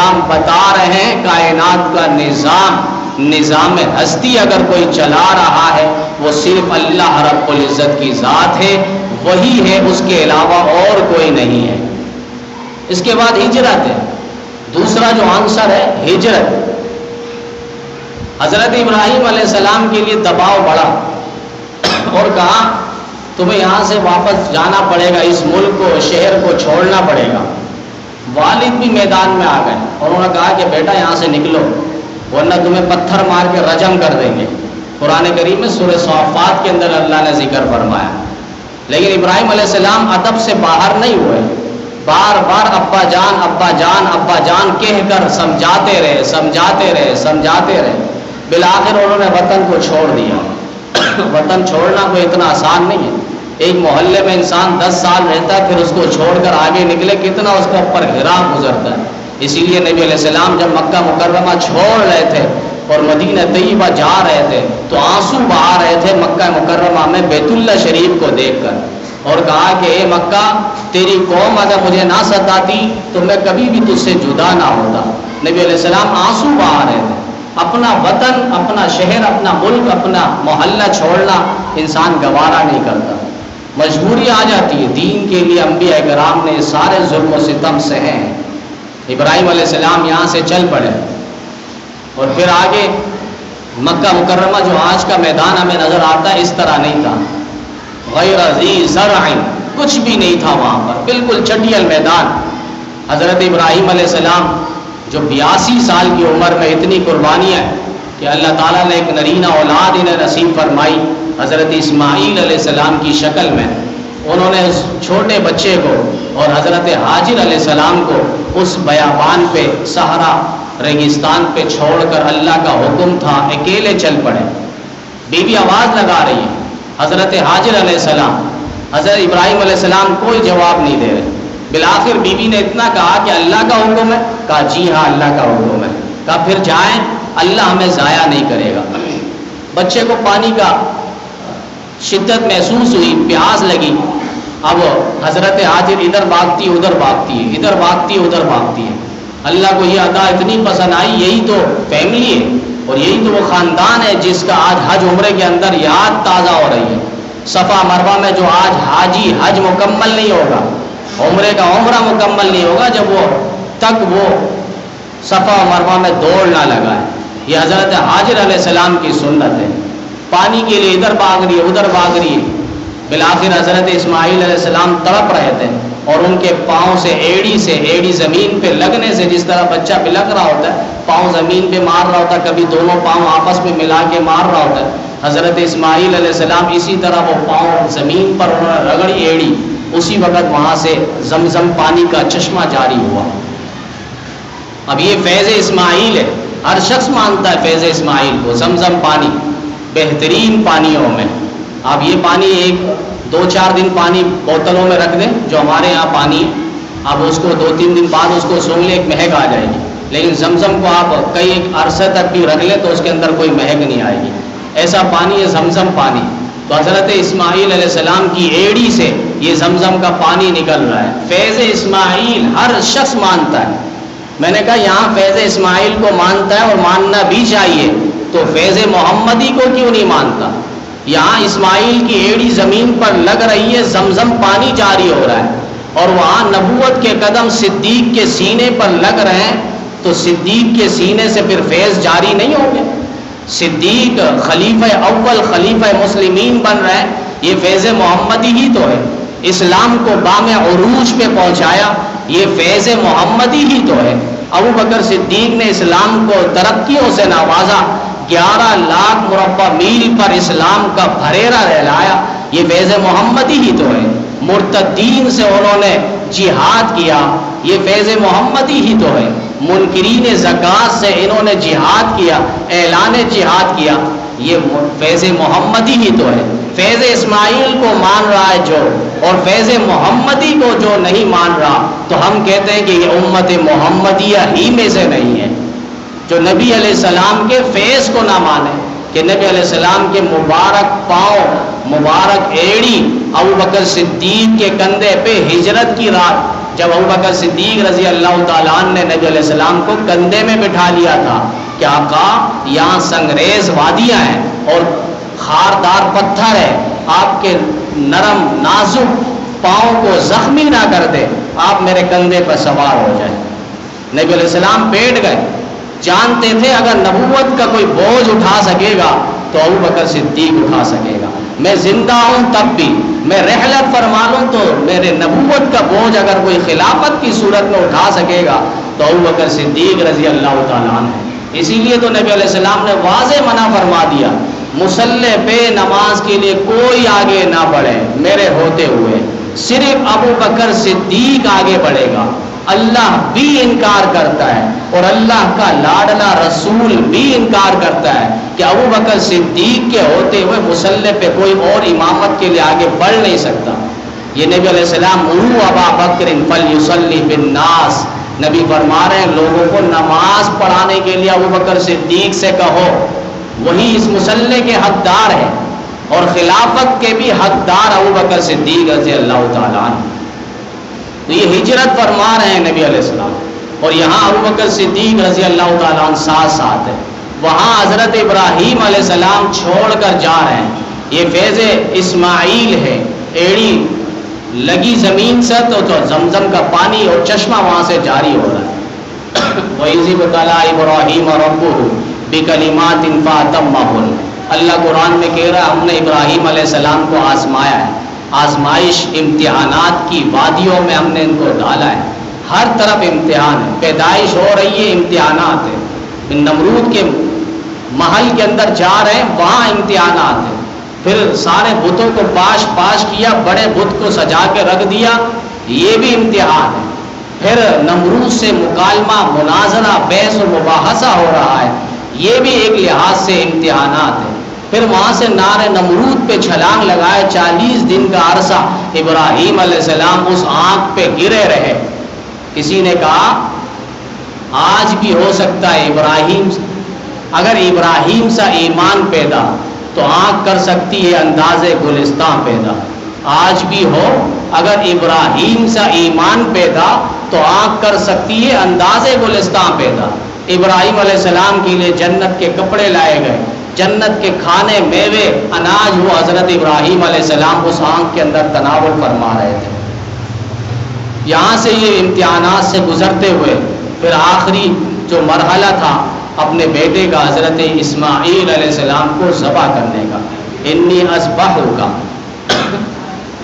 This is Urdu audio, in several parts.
السلام بتا رہے ہیں کائنات کا نظام ہستی اگر کوئی چلا رہا ہے وہ صرف اللہ رب العزت کی ذات ہے، وہی ہے، اس کے علاوہ اور کوئی نہیں ہے۔ اس کے بعد ہجرت ہے، دوسرا جو عنصر ہے ہجرت۔ حضرت ابراہیم علیہ السلام کے لیے دباؤ بڑھا اور کہا تمہیں یہاں سے واپس جانا پڑے گا، اس ملک کو، شہر کو چھوڑنا پڑے گا۔ والد بھی میدان میں آ گئے اور انہوں نے کہا کہ بیٹا یہاں سے نکلو ورنہ تمہیں پتھر مار کے رجم کر دیں گے۔ قرآن کریم میں سورہ صافات کے اندر اللہ نے ذکر فرمایا۔ لیکن ابراہیم علیہ السلام ادب سے باہر نہیں ہوئے، بار بار ابا جان ابا جان ابا جان کہہ کر سمجھاتے رہے۔ بالآخر انہوں نے وطن کو چھوڑ دیا۔ وطن چھوڑنا کوئی اتنا آسان نہیں ہے۔ ایک محلے میں انسان 10 سال رہتا ہے، پھر اس کو چھوڑ کر آگے نکلے کتنا اس کے اوپر حرام گزرتا ہے۔ اسی لیے نبی علیہ السلام جب مکہ مکرمہ چھوڑ رہے تھے اور مدینہ طیبہ جا رہے تھے تو آنسو بہا رہے تھے مکہ مکرمہ میں بیت اللہ شریف کو دیکھ کر، اور کہا کہ اے مکہ تیری قوم اگر مجھے نہ ستاتی تو میں کبھی بھی تجھ سے جدا نہ ہوتا۔ نبی علیہ السلام آنسو بہا رہے تھے۔ اپنا وطن، اپنا شہر، اپنا ملک، اپنا محلہ چھوڑنا انسان گوارا نہیں کرتا، مجبوری آ جاتی ہے۔ دین کے لیے انبیاء کرام نے سارے ظلم و ستم سہے ہیں۔ ابراہیم علیہ السلام یہاں سے چل پڑے اور پھر آگے مکہ مکرمہ جو آج کا میدان ہمیں نظر آتا ہے اس طرح نہیں تھا، غیر ذی زرع، کچھ بھی نہیں تھا وہاں پر، بالکل چٹیل میدان۔ حضرت ابراہیم علیہ السلام جو 82 سال کی عمر میں اتنی قربانیاں کہ اللہ تعالیٰ نے ایک نرینہ اولاد انہیں نصیب فرمائی حضرت اسماعیل علیہ السلام کی شکل میں۔ انہوں نے اس چھوٹے بچے کو اور حضرت حاجر علیہ السلام کو اس بیابان پہ، صحرا ریگستان پہ چھوڑ کر، اللہ کا حکم تھا اکیلے چل پڑے۔ بیوی آواز لگا رہی ہے، حضرت حاجر علیہ السلام، حضرت ابراہیم علیہ السلام کوئی جواب نہیں دے رہے۔ بالآخر بیوی نے اتنا کہا کہ اللہ کا حکم ہے؟ کہا جی ہاں اللہ کا حکم ہے۔ کہا پھر جائیں، اللہ ہمیں ضائع نہیں کرے گا۔ بچے کو پانی کا شدت محسوس ہوئی، پیاس لگی۔ اب حضرت حاجر ادھر بھاگتی ادھر بھاگتی ہے، ادھر بھاگتی ادھر بھاگتی ہے۔ اللہ کو یہ عطا اتنی پسند آئی، یہی تو فیملی ہے اور یہی تو وہ خاندان ہے جس کا آج حج عمرے کے اندر یاد تازہ ہو رہی ہے۔ صفا مروہ میں جو آج حاجی حج مکمل نہیں ہوگا، عمرے کا عمرہ مکمل نہیں ہوگا جب وہ صفا و مروہ میں دوڑ نہ لگائے۔ یہ حضرت حاجر علیہ السلام کی سنت ہے۔ پانی کے لیے ادھر بھاگ رہی ہے ادھر بھاگ رہی ہے۔ بالآخر حضرت اسماعیل علیہ السلام تڑپ رہے تھے اور ان کے پاؤں سے ایڑی زمین پہ لگنے سے، جس طرح بچہ پہ لگ رہا ہوتا ہے، پاؤں زمین پہ مار رہا ہوتا ہے، کبھی دونوں پاؤں آپس میں ملا کے مار رہا ہوتا ہے۔ حضرت اسماعیل علیہ السلام اسی طرح وہ پاؤں زمین پر انہوں نے رگڑی ایڑی، اسی وقت وہاں سے زمزم پانی کا چشمہ جاری ہوا۔ اب یہ فیض اسماعیل ہے، ہر شخص مانتا ہے فیض اسماعیل کو۔ زمزم پانی بہترین پانیوں میں، آپ یہ پانی 1-2-4 دن پانی بوتلوں میں رکھ دیں جو ہمارے یہاں پانی، اب اس کو 2-3 دن بعد اس کو سونگ لیں ایک مہک آ جائے گی، لیکن زمزم کو آپ کئی ایک عرصے تک بھی رکھ لیں تو اس کے اندر کوئی مہک نہیں آئے گی، ایسا پانی ہے زمزم پانی۔ تو حضرت اسماعیل علیہ السلام کی ایڑی سے یہ زمزم کا پانی نکل رہا ہے۔ فیض اسماعیل ہر شخص مانتا ہے۔ میں نے کہا یہاں فیض اسماعیل کو مانتا ہے اور ماننا بھی چاہیے، تو فیض محمدی کو کیوں نہیں مانتا؟ یہاں اسماعیل کی ایڑی زمین پر لگ رہی ہے، زمزم پانی جاری ہو رہا ہے، اور وہاں نبوت کے قدم صدیق کے سینے پر لگ رہے ہیں، تو صدیق کے سینے سے پھر فیض جاری نہیں ہوں گے؟ صدیق خلیفہ اول، خلیفہ مسلمین بن رہے ہیں، یہ فیض محمدی ہی تو ہے۔ اسلام کو بام عروج پہ پہنچایا، یہ فیض محمدی ہی تو ہے۔ ابو بکر صدیق نے اسلام کو ترقیوں سے نوازا، 11 لاکھ مربع میل پر اسلام کا بھریرا رہلایا، یہ فیض محمدی ہی تو ہے۔ مرتدین سے انہوں نے جہاد کیا، یہ فیض محمدی ہی تو ہے۔ منکرین زکوٰۃ سے انہوں نے جہاد کیا، اعلان جہاد کیا، یہ فیض محمدی ہی تو ہے۔ فیض اسماعیل کو مان رہا ہے جو، اور فیض محمدی کو جو نہیں مان رہا، تو ہم کہتے ہیں کہ یہ امت محمدیہ ہی میں سے نہیں ہے۔ جو نبی علیہ السلام کے فیض کو نہ مانے، کہ نبی علیہ السلام کے مبارک پاؤں، مبارک ایڑی ابو بکر صدیق کے کندھے پہ ہجرت کی رات جب ابوبکر صدیق رضی اللہ تعالیٰ عنہ نے نبی علیہ السلام کو کندھے میں بٹھا لیا تھا کہ آقا یہاں سنگریز وادیاں ہیں اور خاردار پتھر ہے، آپ کے نرم نازک پاؤں کو زخمی نہ کر دے، آپ میرے کندھے پر سوار ہو جائیں۔ نبی علیہ السلام بیٹھ گئے، جانتے تھے اگر نبوت کا کوئی بوجھ اٹھا سکے گا تو ابوبکر صدیق اٹھا سکے گا۔ میں زندہ ہوں تب بھی، میں رحلت فرما لوں تو میرے نبوت کا بوجھ اگر کوئی خلافت کی صورت میں اٹھا سکے گا تو ابوبکر صدیق رضی اللہ تعالیٰ عنہ ہے۔ اسی لیے تو نبی علیہ السلام نے واضح منع فرما دیا، مصلی پہ نماز کے لیے کوئی آگے نہ بڑھے میرے ہوتے ہوئے، صرف ابوبکر صدیق آگے بڑھے گا۔ اللہ بھی انکار کرتا ہے اور اللہ کا لاڈلا رسول بھی انکار کرتا ہے کہ ابوبکر صدیق کے ہوتے ہوئے مصلی پہ کوئی اور امامت کے لیے آگے بڑھ نہیں سکتا۔ یہ نبی علیہ السلام مروا ابا بکر فلیصلی بالناس، نبی فرما رہے ہیں لوگوں کو نماز پڑھانے کے لیے ابوبکر صدیق سے کہو، وہی اس مصلی کے حقدار ہے اور خلافت کے بھی حقدار ابوبکر صدیق رضی اللہ تعالیٰ عنہ۔ تو یہ ہجرت فرما رہے ہیں نبی علیہ السلام، اور یہاں ابوبکر صدیق رضی اللہ تعالیٰ عنہ ساتھ ساتھ ہے۔ وہاں حضرت ابراہیم علیہ السلام چھوڑ کر جا رہے ہیں، یہ فیض اسماعیل ہے، ایڑی لگی زمین سے تو زمزم کا پانی اور چشمہ وہاں سے جاری ہو رہا ہے۔ وَإِذِ ابْتَلَىٰ إِبْرَاهِيمَ رَبُّهُ بِكَلِمَاتٍ فَأَتَمَّهُنَّ، اللہ قرآن میں کہہ رہا ہے ہم نے ابراہیم علیہ السلام کو آزمایا ہے، آزمائش امتحانات کی وادیوں میں ہم نے ان کو ڈالا ہے، ہر طرف امتحان ہے، پیدائش ہو رہی ہے امتحانات ہے، نمرود کے محل کے اندر جا رہے ہیں وہاں امتحانات ہیں، پھر سارے بتوں کو پاش کیا، بڑے بت کو سجا کے رکھ دیا، یہ بھی امتحان ہے، پھر نمرود سے مکالمہ مناظرہ بحث و مباحثہ ہو رہا ہے، یہ بھی ایک لحاظ سے امتحانات ہے، پھر وہاں سے نار نمرود پہ چھلانگ لگائے، 40 دن کا عرصہ ابراہیم علیہ السلام اس آنکھ پہ گرے رہے۔ کسی نے کہا آج بھی ہو سکتا ہے ابراہیم، اگر ابراہیم سا ایمان پیدا تو آنکھ کر سکتی ہے انداز گلستان پیدا، آج بھی ہو اگر ابراہیم سا ایمان پیدا تو آنکھ کر سکتی ہے انداز گلستان پیدا۔ ابراہیم علیہ السلام کے لیے جنت کے کپڑے لائے گئے، جنت کے کھانے میوے اناج وہ حضرت ابراہیم علیہ السلام اس آنکھ کے اندر تناول فرما رہے تھے۔ یہاں سے یہ امتحانات سے گزرتے ہوئے پھر آخری جو مرحلہ تھا اپنے بیٹے کا حضرت اسماعیل علیہ السلام کو ذبح کرنے کا، انی اذبحک،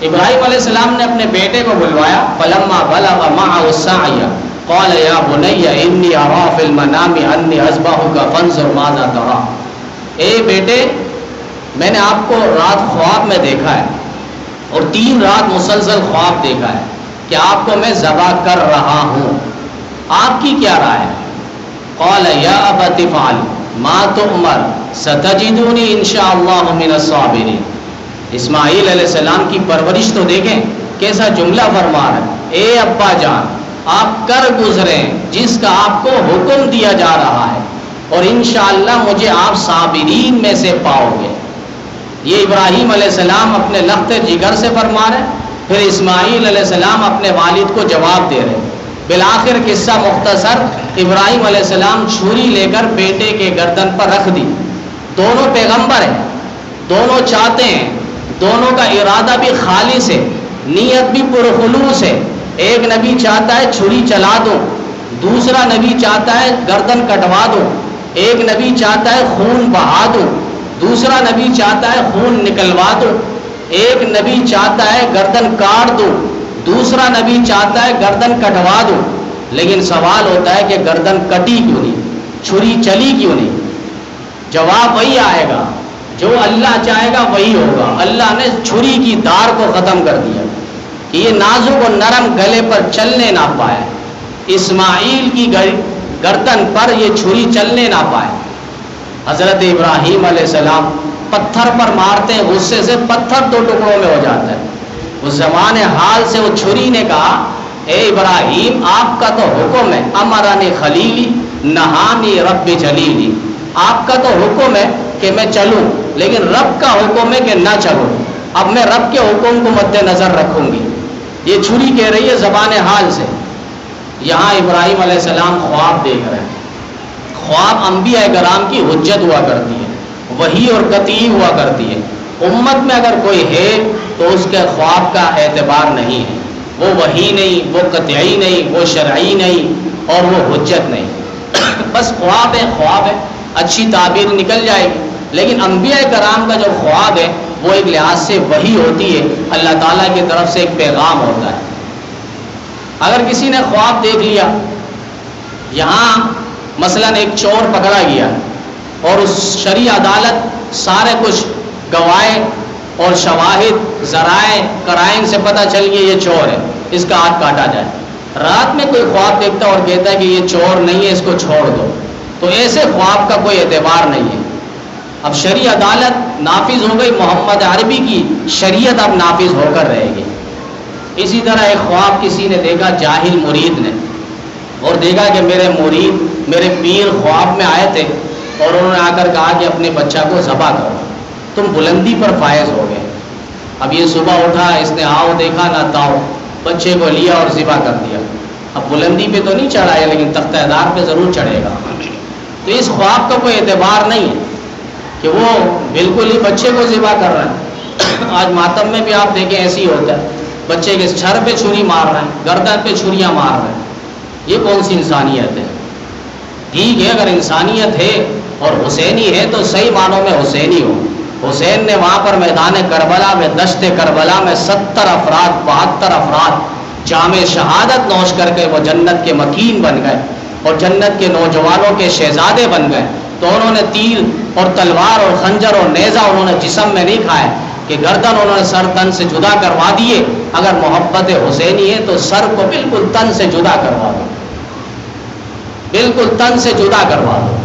ابراہیم علیہ السلام نے اپنے بیٹے کو بلوایا، فلما بلغ معه السعی قال یا بنی انی ارى فی المنام انی اذبحک فانظر ماذا ترى، اے بیٹے میں نے آپ کو رات خواب میں دیکھا ہے اور 3 رات مسلسل خواب دیکھا ہے کہ آپ کو میں ذبح کر رہا ہوں، آپ کی کیا رائے ہے؟ قال یا ابت افعل ما تؤمر ستجدنی انشاءاللہ من الصابرین۔ اسماعیل علیہ السلام کی پرورش تو دیکھیں کیسا جملہ فرما رہا ہے، اے ابا جان آپ کر گزریں جس کا آپ کو حکم دیا جا رہا ہے اور انشاءاللہ مجھے آپ صابرین میں سے پاؤ گے۔ یہ ابراہیم علیہ السلام اپنے لخت جگر سے فرما رہے، پھر اسماعیل علیہ السلام اپنے والد کو جواب دے رہے۔ بالآخر قصہ مختصر، ابراہیم علیہ السلام چھری لے کر بیٹے کے گردن پر رکھ دی، دونوں پیغمبر ہیں، دونوں چاہتے ہیں، دونوں کا ارادہ بھی خالص ہے، نیت بھی پرخلوص ہے۔ ایک نبی چاہتا ہے چھری چلا دو، دوسرا نبی چاہتا ہے گردن کٹوا دو، ایک نبی چاہتا ہے خون بہا دو، دوسرا نبی چاہتا ہے خون نکلوا دو، ایک نبی چاہتا ہے گردن کاٹ دو، دوسرا نبی چاہتا ہے گردن کٹوا دو۔ لیکن سوال ہوتا ہے کہ گردن کٹی کیوں نہیں، چھری چلی کیوں نہیں؟ جواب وہی آئے گا جو اللہ چاہے گا وہی ہوگا۔ اللہ نے چھری کی دار کو ختم کر دیا کہ یہ نازک و نرم گلے پر چلنے نہ پائے، اسماعیل کی گردن پر یہ چھری چلنے نہ پائے۔ حضرت ابراہیم علیہ السلام پتھر پر مارتے ہیں، غصے سے پتھر 2 ٹکڑوں میں ہو جاتا ہے۔ اس زمانے حال سے وہ چھری نے کہا اے ابراہیم آپ کا تو حکم ہے، امرانی خلیلی نہانی رب جلیلی، آپ کا تو حکم ہے کہ میں چلوں لیکن رب کا حکم ہے کہ نہ چلوں، اب میں رب کے حکم کو مد نظر رکھوں گی۔ یہ چھری کہہ رہی ہے زبان حال سے. یہاں ابراہیم علیہ السلام خواب دیکھ رہے ہیں. خواب انبیاء کرام کی حجت ہوا کرتی ہے, وحی اور قطعی ہوا کرتی ہے. امت میں اگر کوئی ہے تو اس کے خواب کا اعتبار نہیں ہے. وہ وحی نہیں, وہ قطعی نہیں, وہ شرعی نہیں, اور وہ حجت نہیں. بس خواب ہے, خواب ہے, اچھی تعبیر نکل جائے گی. لیکن انبیاء کرام کا جو خواب ہے وہ ایک لحاظ سے وحی ہوتی ہے, اللہ تعالیٰ کی طرف سے ایک پیغام ہوتا ہے. اگر کسی نے خواب دیکھ لیا, یہاں مثلا ایک چور پکڑا گیا اور اس شرعی عدالت سارے کچھ گواہ اور شواہد ذرائع قرائن سے پتہ چل گیا یہ چور ہے, اس کا ہاتھ کاٹا جائے. رات میں کوئی خواب دیکھتا اور کہتا ہے کہ یہ چور نہیں ہے, اس کو چھوڑ دو, تو ایسے خواب کا کوئی اعتبار نہیں ہے. اب شرعی عدالت نافذ ہو گئی, محمد عربی کی شریعت اب نافذ ہو کر رہے گی. اسی طرح ایک خواب کسی نے دیکھا, جاہل مرید نے, اور دیکھا کہ میرے مرید, میرے پیر خواب میں آئے تھے اور انہوں نے آ کر کہا کہ اپنے بچہ کو ذبح کرو, تم بلندی پر فائز ہو گئے. اب یہ صبح اٹھا, اس نے آؤ دیکھا نہ تاؤ, بچے کو لیا اور ذبح کر دیا. اب بلندی پہ تو نہیں چڑھا ہے لیکن تختہ دار پہ ضرور چڑھے گا. تو اس خواب کا کوئی اعتبار نہیں ہے کہ وہ بالکل ہی بچے کو ذبح کر رہا ہے. آج ماتم میں بھی آپ دیکھیں ایسے ہی ہوتا ہے, بچے کے سر پہ چھری مار رہے ہیں, گردن پہ چھریاں مار رہے ہیں. یہ کون سی انسانیت ہے؟ ٹھیک ہے اگر انسانیت ہے اور حسینی ہے تو صحیح معنوں میں حسینی ہو. حسین نے وہاں پر میدان کربلا میں, دشت کربلا میں 70 افراد 72 افراد جام شہادت نوش کر کے وہ جنت کے مکین بن گئے اور جنت کے نوجوانوں کے شہزادے بن گئے. تو انہوں نے تیر اور تلوار اور خنجر اور نیزہ انہوں نے جسم میں نہیں کھائے کہ گردن انہوں نے سر تن سے جدا کروا دیے. اگر محبت حسینی ہے تو سر کو بالکل تن سے جدا کروا دو, بالکل تن سے جدا کروا دو.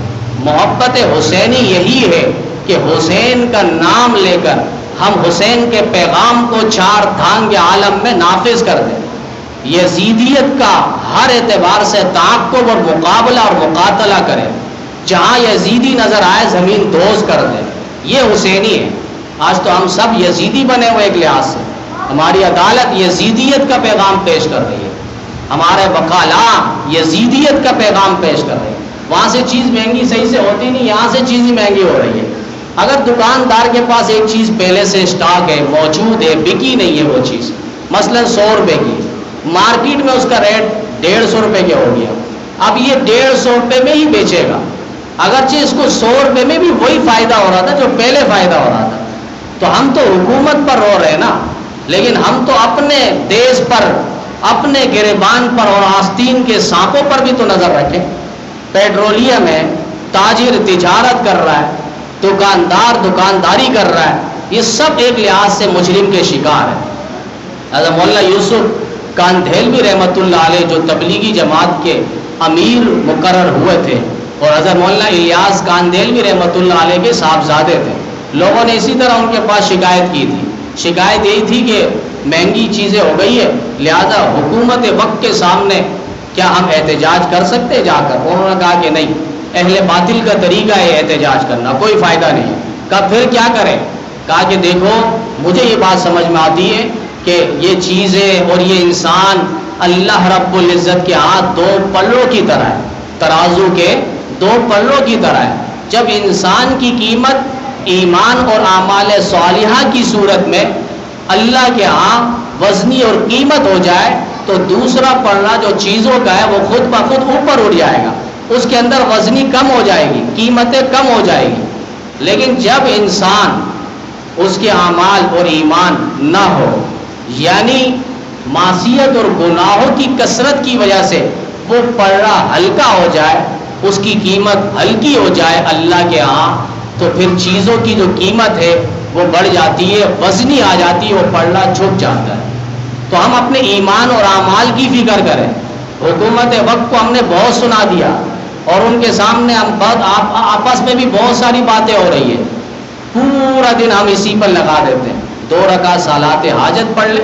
محبت حسینی یہی ہے کہ حسین کا نام لے کر ہم حسین کے پیغام کو 4 دھانگ عالم میں نافذ کر دیں. یزیدیت کا ہر اعتبار سے تعاقب اور مقابلہ اور مقاتلہ کریں, جہاں یزیدی نظر آئے زمین دوز کر دیں. یہ حسینی ہے. آج تو ہم سب یزیدی بنے ہوئے ایک لحاظ سے. ہماری عدالت یزیدیت کا پیغام پیش کر رہی ہے, ہمارے وکلاء یزیدیت کا پیغام پیش کر رہے ہیں. وہاں سے چیز مہنگی صحیح سے ہوتی نہیں, یہاں سے چیز ہی مہنگی ہو رہی ہے. اگر دکاندار کے پاس ایک چیز پہلے سے اسٹاک ہے, موجود ہے, بکی نہیں ہے وہ چیز, مثلا 100 روپے کی, مارکیٹ میں اس کا ریٹ 150 روپے کے ہو گیا. اب یہ 150 روپے میں ہی بیچے گا, اگرچہ اس کو 100 روپے میں بھی وہی فائدہ ہو رہا تھا جو پہلے فائدہ ہو رہا تھا. تو ہم تو حکومت پر رو رہے ہیں نا, لیکن ہم تو اپنے دیش پر, اپنے گریبان پر اور آستین کے سانپوں پر بھی تو نظر رکھیں. پیٹرولیم ہے, تاجر تجارت کر رہا ہے, دکاندار دکانداری کر رہا ہے, یہ سب ایک لحاظ سے مجرم کے شکار ہے. حضرت مولانا یوسف کاندھیلوی رحمۃ اللہ علیہ جو تبلیغی جماعت کے امیر مقرر ہوئے تھے, اور حضرت مولانا الیاس کاندھیلوی رحمۃ اللہ علیہ کے صاحبزادے تھے, لوگوں نے اسی طرح ان کے پاس شکایت کی تھی. شکایت یہی تھی کہ مہنگی چیزیں ہو گئی ہے, لہذا حکومت وقت کے سامنے کیا ہم احتجاج کر سکتے جا کر؟ انہوں نے کہا کہ نہیں, اہل باطل کا طریقہ ہے احتجاج کرنا, کوئی فائدہ نہیں. کہا پھر کیا کریں؟ کہا کہ دیکھو مجھے یہ بات سمجھ میں آتی ہے کہ یہ چیزیں اور یہ انسان اللہ رب العزت کے ہاتھ 2 پلوں کی طرح ہے, ترازو کے 2 پلوں کی طرح ہے. جب انسان کی قیمت ایمان اور اعمال صالحہ کی صورت میں اللہ کے ہاں وزنی اور قیمت ہو جائے تو دوسرا پلہ جو چیزوں کا ہے وہ خود بخود اوپر اٹھ جائے گا, اس کے اندر وزنی کم ہو جائے گی, قیمتیں کم ہو جائے گی. لیکن جب انسان اس کے اعمال اور ایمان نہ ہو, یعنی معصیت اور گناہوں کی کثرت کی وجہ سے وہ پلہ ہلکا ہو جائے, اس کی قیمت ہلکی ہو جائے اللہ کے ہاں, تو پھر چیزوں کی جو قیمت ہے وہ بڑھ جاتی ہے, وزنی آ جاتی ہے, وہ پلہ جھک جاتا ہے. تو ہم اپنے ایمان اور اعمال کی فکر کریں. حکومت وقت کو ہم نے بہت سنا دیا اور ان کے سامنے ہم آپس میں بھی بہت ساری باتیں ہو رہی ہے, پورا دن ہم اسی پر لگا دیتے ہیں. 2 رکعت صلاۃ حاجت پڑھ لے,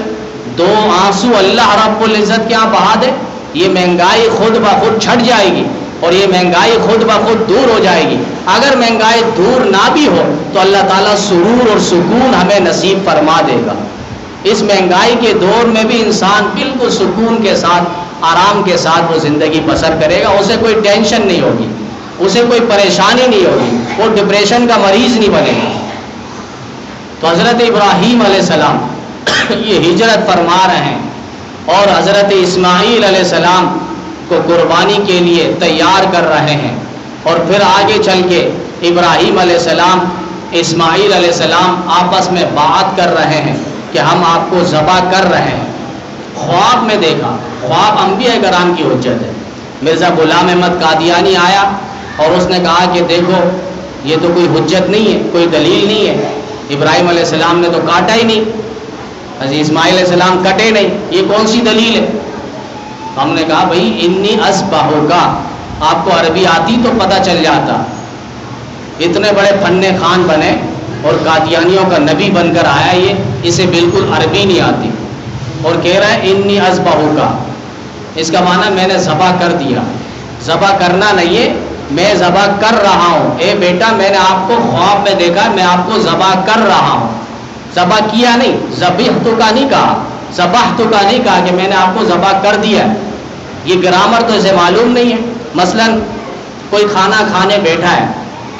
2 آنسو اللہ رب العزت کے یہاں بہا دے, یہ مہنگائی خود بخود چھٹ جائے گی اور یہ مہنگائی خود بخود دور ہو جائے گی. اگر مہنگائی دور نہ بھی ہو تو اللہ تعالیٰ سرور اور سکون ہمیں نصیب فرما دے گا. اس مہنگائی کے دور میں بھی انسان بالکل سکون کے ساتھ، آرام کے ساتھ وہ زندگی بسر کرے گا، اسے کوئی ٹینشن نہیں ہوگی، اسے کوئی پریشانی نہیں ہوگی، وہ ڈپریشن کا مریض نہیں بنے گا۔ تو حضرت ابراہیم علیہ السلام یہ ہجرت فرما رہے ہیں اور حضرت اسماعیل علیہ السلام کو قربانی کے لیے تیار کر رہے ہیں، اور پھر آگے چل کے ابراہیم علیہ السلام اسماعیل علیہ السلام آپس میں بات کر رہے ہیں کہ ہم آپ کو ذبح کر رہے ہیں۔ خواب میں دیکھا، خواب انبیاء کرام کی حجت ہے۔ مرزا غلام احمد قادیانی آیا اور اس نے کہا کہ دیکھو یہ تو کوئی حجت نہیں ہے، کوئی دلیل نہیں ہے، ابراہیم علیہ السلام نے تو کاٹا ہی نہیں، حضرت اسماعیل علیہ السلام کٹے نہیں، یہ کون سی دلیل ہے؟ ہم نے کہا بھائی انی اصبحک، آپ کو عربی آتی تو پتہ چل جاتا، اتنے بڑے فن خان بنے اور قادیانیوں کا نبی بن کر آیا یہ، اسے بالکل عربی نہیں آتی اور کہہ رہا ہے انی اصبحک، اس کا معنی میں نے ذبح کر دیا۔ ذبح کرنا نہیں ہے، میں ذبح کر رہا ہوں، اے بیٹا میں نے آپ کو خواب میں دیکھا، میں آپ کو ذبح کر رہا ہوں، ذبح کیا نہیں، ذبحت کا نہیں کہا، ذبحت کا نہیں کہا کہ میں نے آپ کو ذبح کر دیا۔ یہ گرامر تو اسے معلوم نہیں ہے۔ مثلا کوئی کھانا کھانے بیٹھا ہے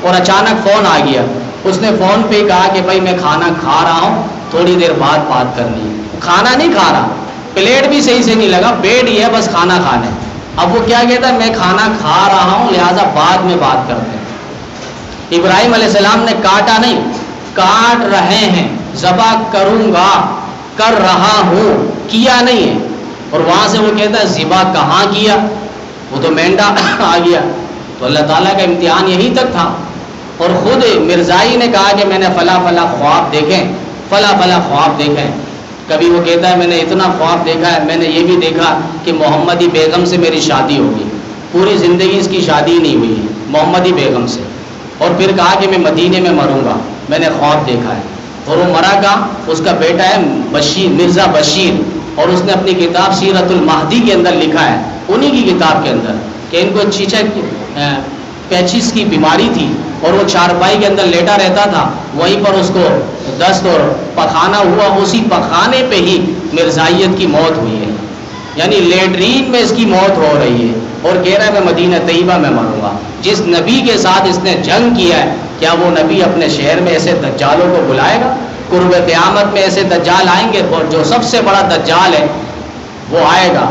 اور اچانک فون آ گیا، اس نے فون پہ کہا کہ بھائی میں کھانا کھا رہا ہوں، تھوڑی دیر بعد بات کرنی ہے، کھانا نہیں کھا رہا، پلیٹ بھی صحیح سے نہیں لگا، بیٹھ ہی ہے بس کھانا کھانے، اب وہ کیا کہتا ہے میں کھانا کھا رہا ہوں لہذا بعد میں بات کرتے ہیں۔ ابراہیم علیہ السلام نے کاٹا نہیں، کاٹ رہے ہیں، ذبح کروں گا، کر رہا ہوں، کیا نہیں ہے۔ اور وہاں سے وہ کہتا ہے ذبح کہاں کیا، وہ تو مینڈا آ گیا۔ تو اللہ تعالیٰ کا امتحان یہیں تک تھا۔ اور خود مرزائی نے کہا کہ میں نے فلاں فلاں خواب دیکھیں، فلاں فلاں خواب دیکھیں۔ کبھی وہ کہتا ہے میں نے اتنا خواب دیکھا ہے، میں نے یہ بھی دیکھا کہ محمدی بیگم سے میری شادی ہوگی، پوری زندگی اس کی شادی نہیں ہوئی ہے محمدی بیگم سے، اور پھر کہا کہ میں مدینے میں مروں گا، میں نے خواب دیکھا ہے۔ اور وہ مرا کہاں، اس کا بیٹا ہے بشیر، مرزا بشیر، اور اس نے اپنی کتاب سیرت المہدی کے اندر لکھا ہے، انہی کی کتاب کے اندر، کہ ان کو چیچک پیچس کی بیماری تھی اور وہ چارپائی کے اندر لیٹا رہتا تھا، وہیں پر اس کو دست اور پخانہ ہوا، اسی پخانے پہ ہی مرزائیت کی موت ہوئی ہے، یعنی لیٹرین میں اس کی موت ہو رہی ہے، اور کہہ رہا ہے میں مدینہ طیبہ میں مروں گا۔ جس نبی کے ساتھ اس نے جنگ کیا ہے، کیا وہ نبی اپنے شہر میں ایسے دجالوں کو بلائے گا؟ قرب قیامت میں ایسے دجال آئیں گے، اور جو سب سے بڑا دجال ہے وہ آئے گا،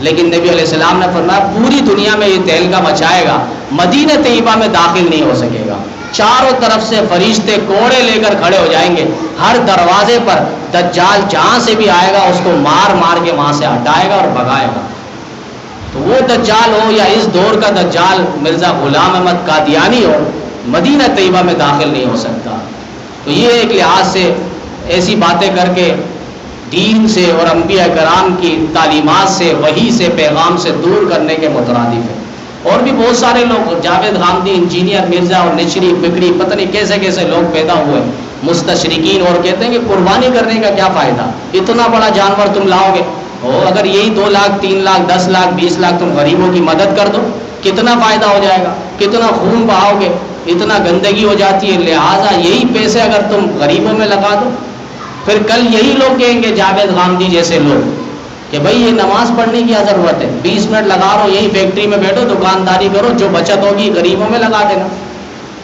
لیکن نبی علیہ السلام نے فرمایا پوری دنیا میں یہ تہلکہ مچائے گا، مدینہ طیبہ میں داخل نہیں ہو سکے گا۔ چاروں طرف سے فرشتے کوڑے لے کر کھڑے ہو جائیں گے، ہر دروازے پر دجال جہاں سے بھی آئے گا اس کو مار مار کے وہاں سے ہٹائے گا اور بھگائے گا۔ تو وہ دجال ہو یا اس دور کا دجال مرزا غلام احمد قادیانی ہو، مدینہ طیبہ میں داخل نہیں ہو سکتا۔ تو یہ ایک لحاظ سے ایسی باتیں کر کے دین سے اور انبیاء کرام کی تعلیمات سے، وحی سے، پیغام سے دور کرنے کے مترادف ہے۔ اور بھی بہت سارے لوگ، جاوید غامدی، انجینئر مرزا اور نچری پکڑی، پتہ نہیں کیسے کیسے لوگ پیدا ہوئے مستشرقین، اور کہتے ہیں کہ قربانی کرنے کا کیا فائدہ، اتنا بڑا جانور تم لاؤ گے، اور اگر یہی 2 لاکھ 3 لاکھ 10 لاکھ 20 لاکھ تم غریبوں کی مدد کر دو، کتنا فائدہ ہو جائے گا، کتنا خون بہاؤ گے، اتنا گندگی ہو جاتی ہے، لہٰذا یہی پیسے اگر تم غریبوں میں لگا دو۔ پھر کل یہی لوگ کہیں گے، جاوید غامدی جیسے لوگ، کہ بھائی یہ نماز پڑھنے کی کیا ضرورت ہے، 20 منٹ لگا رہو، یہی فیکٹری میں بیٹھو، دکانداری کرو، جو بچت ہوگی غریبوں میں لگا دینا۔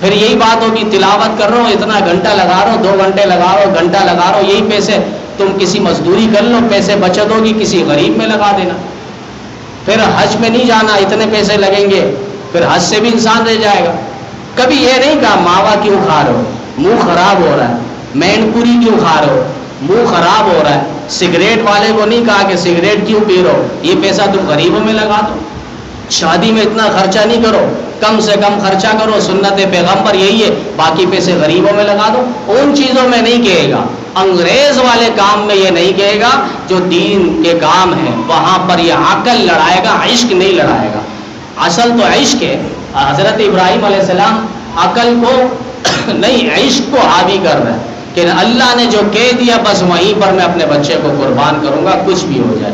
پھر یہی بات ہوگی، تلاوت کر رہا ہوں، اتنا گھنٹہ لگا رہا ہوں، 2 گھنٹے لگا رہا ہوں، گھنٹہ لگا رہا ہوں، یہی پیسے تم کسی مزدوری کر لو، پیسے بچت ہوگی، کسی غریب میں لگا دینا۔ پھر حج میں نہیں جانا، اتنے پیسے لگیں گے، پھر حج سے بھی انسان رہ جائے گا۔ کبھی یہ نہیں کہا ماوا کیوں کھا رہے ہو، منہ خراب ہو رہا ہے، مین پوری کیوں کھا رہے ہو، منہ خراب ہو رہا ہے۔ سگریٹ والے کو نہیں کہا کہ سگریٹ کیوں پی رہے ہو، یہ پیسہ تم غریبوں میں لگا دو۔ شادی میں اتنا خرچہ نہیں کرو، کم سے کم خرچہ کرو، سنت پیغمبر یہی ہے، باقی پیسے غریبوں میں لگا دو۔ ان چیزوں میں نہیں کہے گا، انگریز والے کام میں یہ نہیں کہے گا، جو دین کے کام ہیں وہاں پر یہ عقل لڑائے گا، عشق نہیں لڑائے گا۔ اصل تو عشق ہے۔ حضرت ابراہیم علیہ السلام عقل کو نہیں، عشق کو حاوی کر رہے ہیں کہ اللہ نے جو کہہ دیا بس وہیں پر میں اپنے بچے کو قربان کروں گا، کچھ بھی ہو جائے۔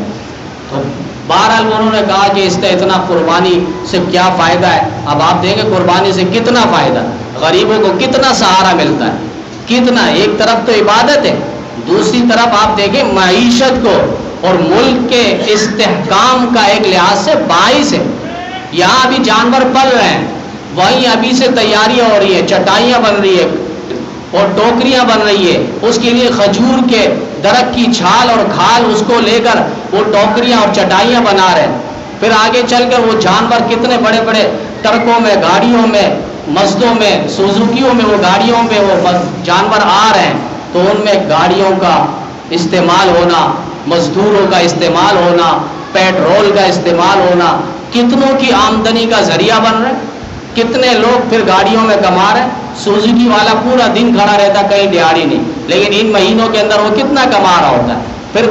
تو بہرحال انہوں نے کہا کہ اس کا اتنا قربانی سے کیا فائدہ ہے۔ اب آپ دیکھیں قربانی سے کتنا فائدہ، غریبوں کو کتنا سہارا ملتا ہے، کتنا۔ ایک طرف تو عبادت ہے، دوسری طرف آپ دیکھیں معیشت کو اور ملک کے استحکام کا ایک لحاظ سے باعث ہے. یہاں ابھی جانور پل رہے ہیں، وہیں ابھی سے تیاریاں ہو رہی ہیں، چٹائیاں بن رہی ہے اور ٹوکریاں بن رہی ہے. اس کے لیے کھجور کے درخت کی چھال اور کھال اس کو لے کر وہ ٹوکریاں اور چٹائیاں بنا رہے ہیں. پھر آگے چل کر وہ جانور کتنے بڑے بڑے ٹرکوں میں، گاڑیوں میں، مزدوں میں، سوزوکیوں میں، وہ گاڑیوں میں وہ جانور آ رہے ہیں. تو ان میں گاڑیوں کا استعمال ہونا، مزدوروں کا استعمال ہونا، پیٹرول کا استعمال ہونا، کتنوں کی آمدنی کا ذریعہ بن رہے ہیں. کتنے لوگ پھر گاڑیوں میں کما رہے ہیں. سوزوکی والا پورا دن کھڑا رہتا، کہیں دیہڑی نہیں، لیکن ان مہینوں کے اندر وہ کتنا کما رہا ہوتا ہے. پھر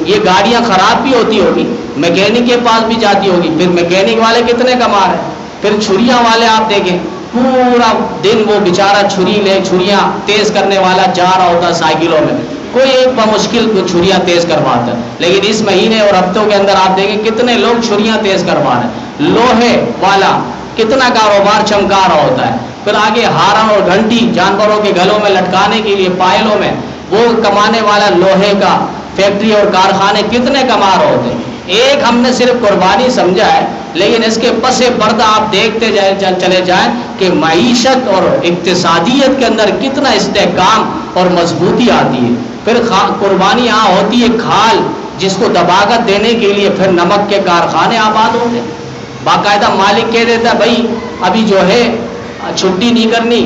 یہ گاڑیاں خراب بھی ہوتی ہوگی، میکینک کے پاس بھی جاتی ہوگی، پھر میکینک والے کتنے کما رہے ہیں. پھر چھریاں والے آپ دیکھیں، پورا دن وہ بیچارہ چھری لے، چھریاں تیز کرنے والا جا رہا ہوتا سائیکلوں میں، کوئی ایک بمشکل چھریاں تیز کرواتا ہے. لیکن اس مہینے اور ہفتوں کے اندر آپ دیکھیں کتنے لوگ چھریاں تیز کروا رہے ہیں. لوہے والا کتنا کاروبار چمکا رہا ہوتا ہے. پھر آگے ہارن اور گھنٹی جانوروں کے گلوں میں لٹکانے کے لیے، پائلوں میں، وہ کمانے والا لوہے کا فیکٹری اور کارخانے کتنے کما رہے ہوتے ہیں. ایک ہم نے صرف قربانی سمجھا ہے، لیکن اس کے پس پردہ آپ دیکھتے چلے جائیں کہ معیشت اور اقتصادیت کے اندر کتنا استحکام اور مضبوطی آتی ہے. پھر قربانی یہاں ہوتی ہے کھال، جس کو دباغت دینے کے لیے پھر نمک کے کارخانے آباد ہوتے. باقاعدہ مالک کہہ دیتا ہے بھائی ابھی جو ہے چھٹی نہیں کرنی،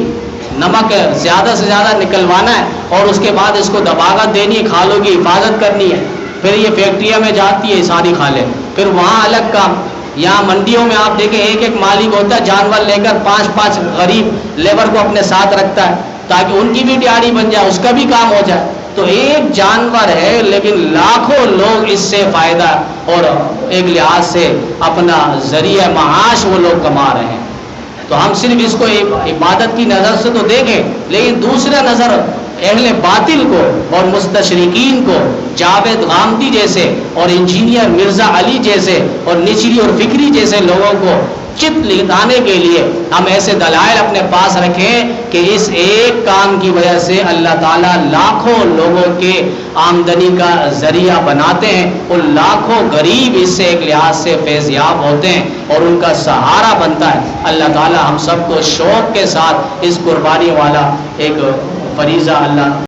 نمک زیادہ سے زیادہ نکلوانا ہے اور اس کے بعد اس کو دباغت دینی ہے، کھالوں کی حفاظت کرنی ہے. پھر یہ فیکٹریاں میں جاتی ہے ساری کھالیں، پھر وہاں الگ کام. یہاں منڈیوں میں آپ دیکھیں ایک ایک مالک ہوتا ہے، جانور لے کر 5 غریب لیبر کو اپنے ساتھ رکھتا ہے تاکہ ان کی بھی دیہڑی بن جائے، اس کا بھی کام ہو جائے. تو ایک جانور ہے لیکن لاکھوں لوگ اس سے فائدہ اور ایک لحاظ سے اپنا ذریعہ معاش وہ لوگ کما رہے ہیں. تو ہم صرف اس کو عبادت کی نظر سے تو دیکھیں، لیکن دوسرا نظر اہل باطل کو اور مستشرقین کو، جاوید غامدی جیسے اور انجینئر مرزا علی جیسے اور نچلی اور فکری جیسے لوگوں کو چت لگانے کے لیے ہم ایسے دلائل اپنے پاس رکھیں کہ اس ایک کام کی وجہ سے اللہ تعالیٰ لاکھوں لوگوں کے آمدنی کا ذریعہ بناتے ہیں، اور لاکھوں غریب اس سے ایک لحاظ سے فیضیاب ہوتے ہیں اور ان کا سہارا بنتا ہے. اللہ تعالیٰ ہم سب کو شوق کے ساتھ اس قربانی والا ایک فریضہ اللہ